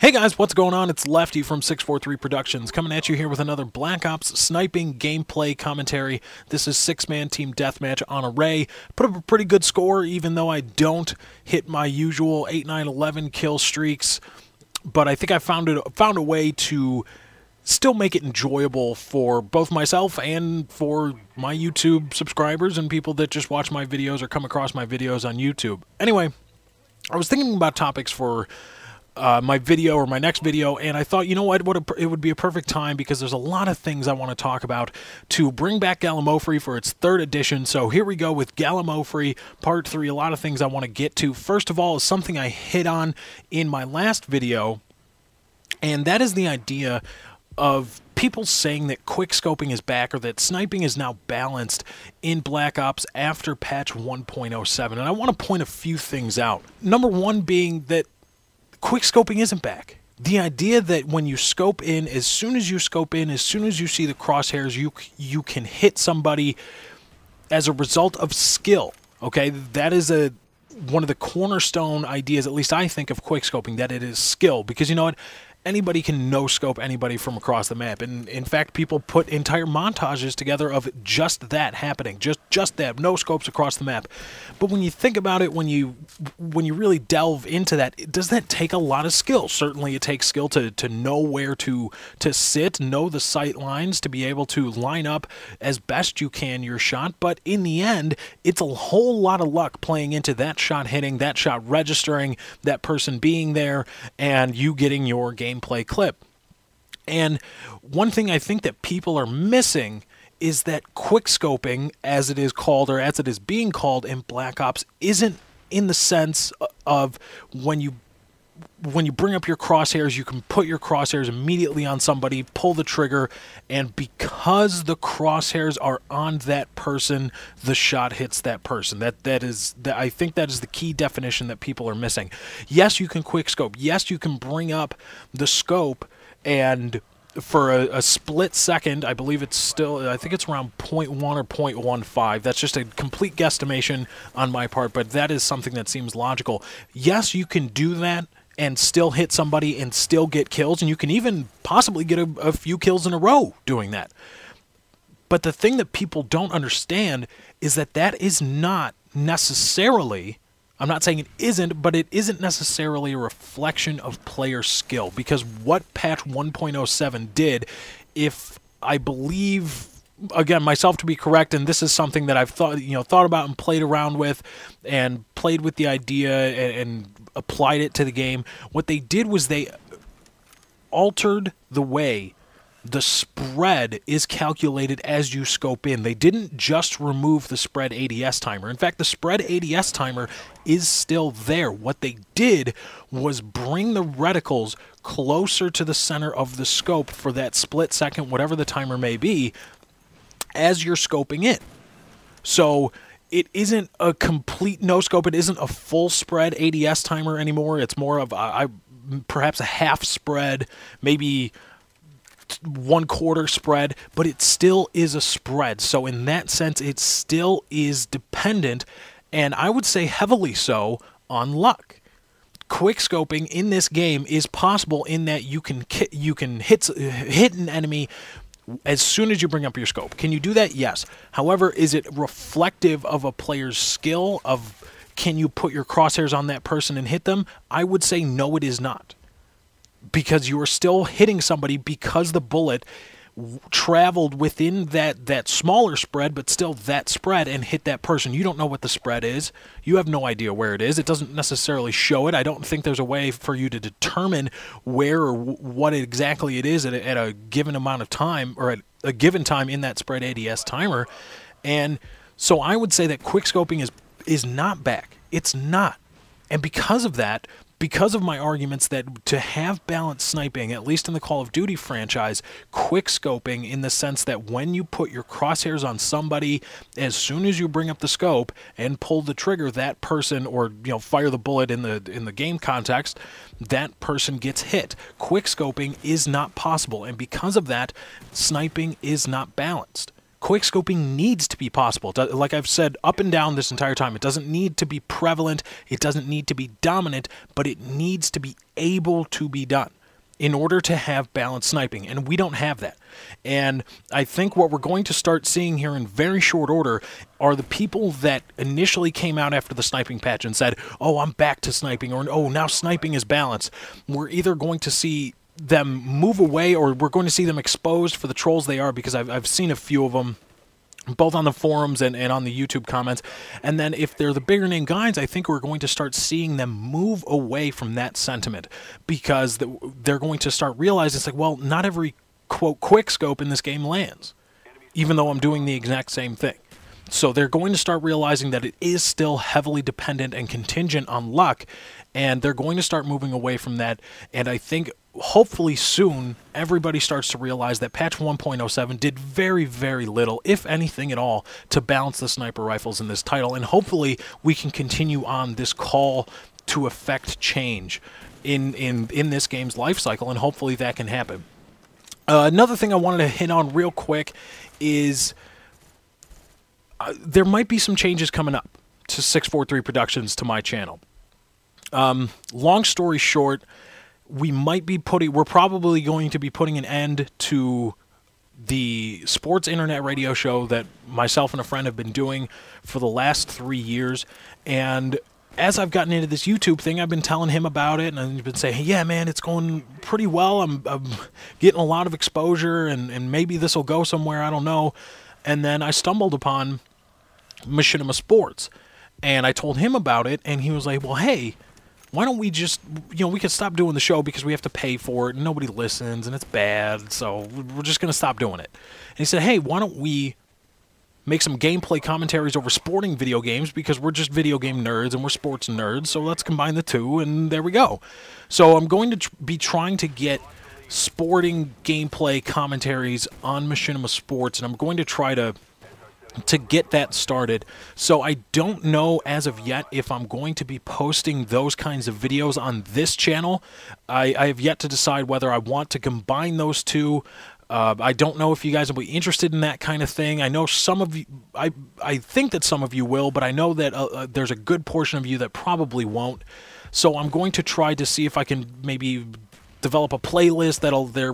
Hey guys, what's going on? It's Lefty from 643 Productions coming at you here with another Black Ops sniping gameplay commentary. This is 6-man team deathmatch on Array. Put up a pretty good score even though I don't hit my usual 8, 9, 11 kill streaks. But I think I found a way to still make it enjoyable for both myself and for my YouTube subscribers and people that just watch my videos or come across my videos on YouTube. Anyway, I was thinking about topics for my video or my next video, and I thought, you know what, it would be a perfect time because there's a lot of things I want to talk about to bring back Gallimaufry for its 3rd edition. So here we go with Gallimaufry Part 3. A lot of things I want to get to. First of all is something I hit on in my last video, and that is the idea of people saying that quickscoping is back or that sniping is now balanced in Black Ops after patch 1.07. And I want to point a few things out. Number one being that quickscoping isn't back. The idea that when you scope in, as soon as you scope in, as soon as you see the crosshairs, you can hit somebody as a result of skill. Okay, that is one of the cornerstone ideas, at least I think, of quickscoping, that it is skill. Because you know what? Anybody can no-scope anybody from across the map. And in fact, people put entire montages together of just that happening. Just that, no-scopes across the map. But when you think about it, when you really delve into that, does that take a lot of skill? Certainly it takes skill to know where to sit, know the sight lines, to be able to line up as best you can your shot. But in the end, it's a whole lot of luck playing into that shot hitting, that shot registering, that person being there, and you getting your gameplay clip. And one thing I think that people are missing is that quickscoping, as it is called, or as it is being called in Black Ops, isn't in the sense of when you bring up your crosshairs, you can put your crosshairs immediately on somebody, pull the trigger, and because the crosshairs are on that person, the shot hits that person. I think that is the key definition that people are missing. Yes, you can quickscope. Yes, you can bring up the scope, and for a split second, I believe I think it's around 0.1 or 0.15. That's just a complete guesstimation on my part, but that is something that seems logical. Yes, you can do that and still hit somebody and still get kills, and you can even possibly get a few kills in a row doing that. But the thing that people don't understand is that that is not necessarily, I'm not saying it isn't, but it isn't necessarily a reflection of player skill, because what patch 1.07 did, if I believe, again, myself to be correct, and this is something that I've thought about and played around with, and played with the idea and applied it to the game. What they did was they altered the way the spread is calculated as you scope in. They didn't just remove the spread ADS timer. In fact, the spread ADS timer is still there. What they did was bring the reticles closer to the center of the scope for that split second, whatever the timer may be, as you're scoping in. So it isn't a complete no-scope. It isn't a full spread ADS timer anymore. It's more of perhaps a half spread, maybe 1/4 spread, but it still is a spread. So in that sense, it still is dependent, and I would say heavily so, on luck. Quickscoping in this game is possible in that you can hit an enemy as soon as you bring up your scope. Can you do that? Yes. However, is it reflective of a player's skill? Can you put your crosshairs on that person and hit them? I would say no, it is not. Because you are still hitting somebody because the bullet traveled within that smaller spread, but still that spread, and hit that person. You don't know what the spread is. You have no idea where it is. It doesn't necessarily show it. I don't think there's a way for you to determine where or what exactly it is at a given amount of time, or at a given time in that spread ADS timer. And so I would say that quickscoping is not back. It's not. And because of that, because of my arguments that to have balanced sniping, at least in the Call of Duty franchise, quickscoping in the sense that when you put your crosshairs on somebody, as soon as you bring up the scope and pull the trigger, that person, or fire the bullet in the game context, that person gets hit. Quickscoping is not possible, and because of that, sniping is not balanced. quickscoping needs to be possible. Like I've said up and down this entire time, it doesn't need to be prevalent, it doesn't need to be dominant, but it needs to be able to be done in order to have balanced sniping, and we don't have that. And I think what we're going to start seeing here in very short order are the people that initially came out after the sniping patch and said, oh, I'm back to sniping, or oh, now sniping is balanced. We're either going to see them move away, or we're going to see them exposed for the trolls they are, because I've seen a few of them both on the forums and on the YouTube comments. And then if they're the bigger name guys, I think we're going to start seeing them move away from that sentiment, because they're going to start realizing it's like, well, not every quote quick scope in this game lands, even though I'm doing the exact same thing. So they're going to start realizing that it is still heavily dependent and contingent on luck, and they're going to start moving away from that. And I think hopefully soon everybody starts to realize that patch 1.07 did very, very little, if anything at all, to balance the sniper rifles in this title. And hopefully we can continue on this call to effect change in this game's life cycle, and hopefully that can happen. Another thing I wanted to hit on real quick is there might be some changes coming up to 643 Productions, to my channel. Long story short, we're probably going to be putting an end to the sports internet radio show that myself and a friend have been doing for the last 3 years. And as I've gotten into this YouTube thing, I've been telling him about it, and I've been saying, hey, yeah, man, it's going pretty well. I'm getting a lot of exposure, and maybe this will go somewhere, I don't know. And then I stumbled upon Machinima Sports, and I told him about it, and he was like, well, hey, why don't we just, we could stop doing the show because we have to pay for it, and nobody listens, and it's bad, so we're just going to stop doing it. And he said, hey, why don't we make some gameplay commentaries over sporting video games, because we're just video game nerds and we're sports nerds, so let's combine the two, and there we go. So I'm going to be trying to get sporting gameplay commentaries on Machinima Sports, and I'm going to try to get that started. So I don't know as of yet if I'm going to be posting those kinds of videos on this channel. I have yet to decide whether I want to combine those two. I don't know if you guys will be interested in that kind of thing. I know some of you, I think that some of you will, but I know that there's a good portion of you that probably won't. So I'm going to try to see if I can maybe develop a playlist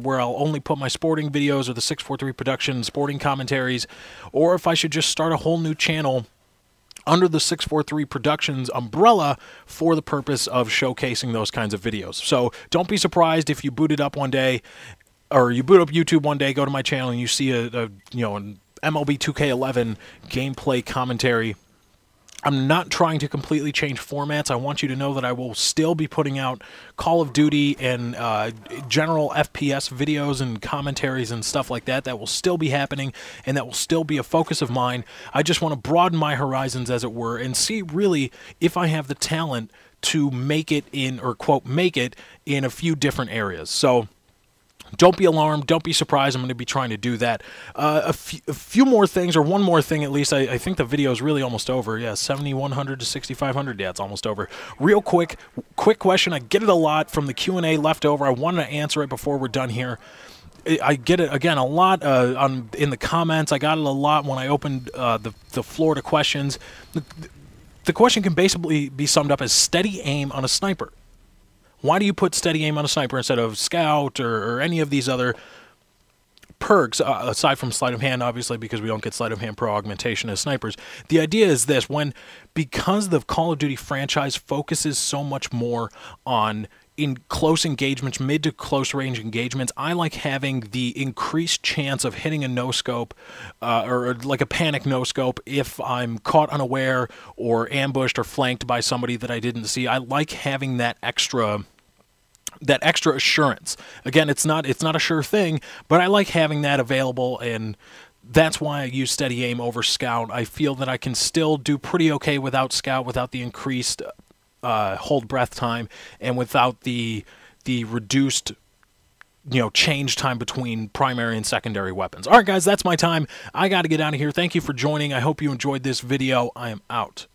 where I'll only put my sporting videos or the 643 Production sporting commentaries, or if I should just start a whole new channel under the 643 Productions umbrella for the purpose of showcasing those kinds of videos. So don't be surprised if you boot it up one day, or you boot up YouTube one day, go to my channel, and you see an MLB 2K11 gameplay commentary. I'm not trying to completely change formats. I want you to know that I will still be putting out Call of Duty and general FPS videos and commentaries and stuff like that. That will still be happening, and that will still be a focus of mine. I just want to broaden my horizons, as it were, and see really if I have the talent to make it in, or quote, make it in a few different areas. So don't be alarmed. Don't be surprised. I'm going to be trying to do that. A few more things, or one more thing at least. I think the video is really almost over. Yeah, 7,100 to 6,500. Yeah, it's almost over. Real quick question. I get it a lot from the Q&A left over. I wanted to answer it before we're done here. I get it, again, a lot in the comments. I got it a lot when I opened the floor to questions. The question can basically be summed up as steady aim on a sniper. Why do you put steady aim on a sniper instead of scout or any of these other perks, aside from sleight of hand, obviously, because we don't get sleight of hand pro augmentation as snipers? The idea is this: because the Call of Duty franchise focuses so much more on in close engagements, mid to close range engagements, I like having the increased chance of hitting a no-scope, or like a panic no-scope, if I'm caught unaware or ambushed or flanked by somebody that I didn't see. I like having that extra assurance. Again, it's not a sure thing, but I like having that available, and that's why I use steady aim over scout. I feel that I can still do pretty okay without scout, without the increased hold breath time, and without the reduced change time between primary and secondary weapons. All right, guys, that's my time. I got to get out of here. Thank you for joining. I hope you enjoyed this video. I am out.